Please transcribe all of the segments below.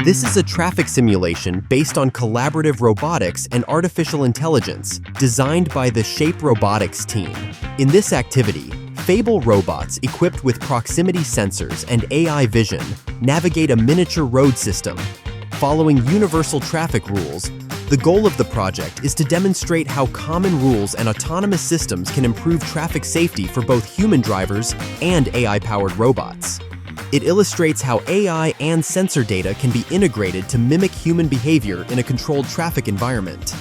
This is a traffic simulation based on collaborative robotics and artificial intelligence designed by the Shape Robotics team. In this activity, Fable robots equipped with proximity sensors and AI vision navigate a miniature road system. Following universal traffic rules, the goal of the project is to demonstrate how common rules and autonomous systems can improve traffic safety for both human drivers and AI-powered robots. It illustrates how AI and sensor data can be integrated to mimic human behavior in a controlled traffic environment.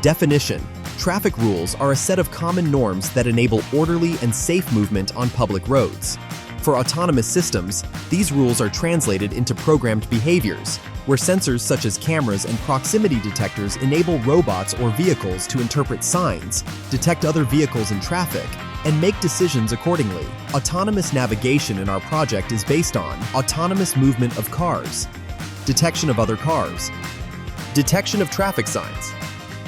Definition: traffic rules are a set of common norms that enable orderly and safe movement on public roads. For autonomous systems, these rules are translated into programmed behaviors, where sensors such as cameras and proximity detectors enable robots or vehicles to interpret signs, detect other vehicles in traffic, and make decisions accordingly. Autonomous navigation in our project is based on autonomous movement of cars, detection of other cars, detection of traffic signs.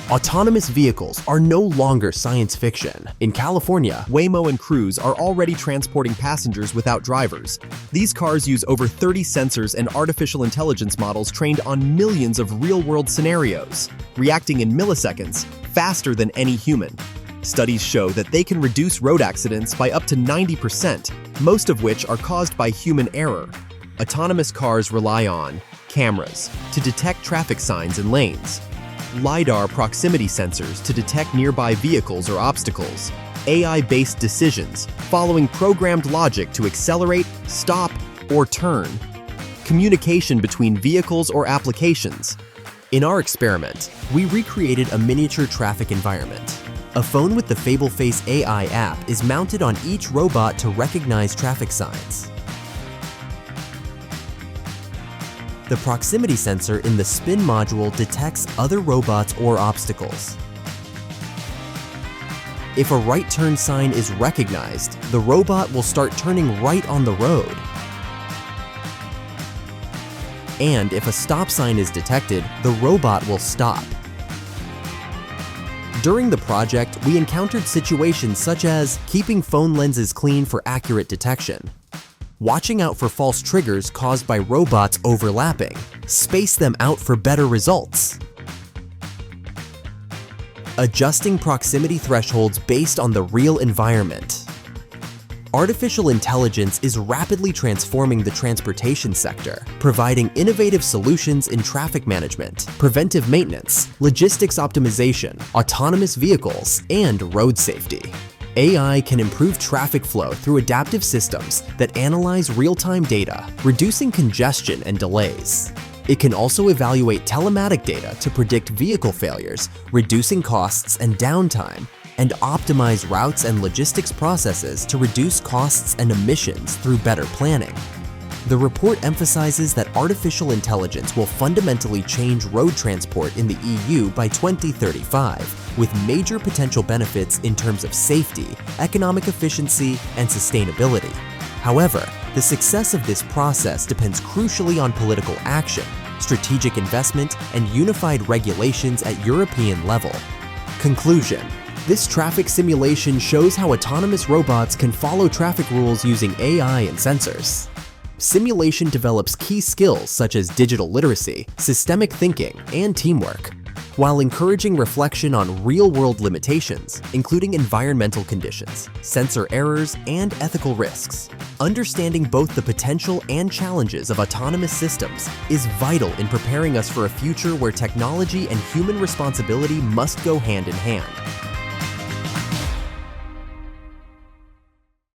Autonomous vehicles are no longer science fiction. In California, Waymo and Cruise are already transporting passengers without drivers. These cars use over 30 sensors and artificial intelligence models trained on millions of real-world scenarios, reacting in milliseconds, faster than any human. Studies show that they can reduce road accidents by up to 90%, most of which are caused by human error. Autonomous cars rely on cameras to detect traffic signs and lanes, LiDAR proximity sensors to detect nearby vehicles or obstacles, AI-based decisions following programmed logic to accelerate, stop, or turn, communication between vehicles or applications. In our experiment, we recreated a miniature traffic environment. A phone with the Fable Face AI app is mounted on each robot to recognize traffic signs. The proximity sensor in the spin module detects other robots or obstacles. If a right turn sign is recognized, the robot will start turning right on the road. And if a stop sign is detected, the robot will stop. During the project, we encountered situations such as keeping phone lenses clean for accurate detection, watching out for false triggers caused by robots overlapping, space them out for better results, adjusting proximity thresholds based on the real environment. Artificial intelligence is rapidly transforming the transportation sector, providing innovative solutions in traffic management, preventive maintenance, logistics optimization, autonomous vehicles, and road safety. AI can improve traffic flow through adaptive systems that analyze real-time data, reducing congestion and delays. It can also evaluate telematic data to predict vehicle failures, reducing costs and downtime, and optimize routes and logistics processes to reduce costs and emissions through better planning. The report emphasizes that artificial intelligence will fundamentally change road transport in the EU by 2035, with major potential benefits in terms of safety, economic efficiency, and sustainability. However, the success of this process depends crucially on political action, strategic investment, and unified regulations at European level. Conclusion: this traffic simulation shows how autonomous robots can follow traffic rules using AI and sensors. Simulation develops key skills such as digital literacy, systemic thinking, and teamwork, while encouraging reflection on real-world limitations, including environmental conditions, sensor errors, and ethical risks. Understanding both the potential and challenges of autonomous systems is vital in preparing us for a future where technology and human responsibility must go hand in hand.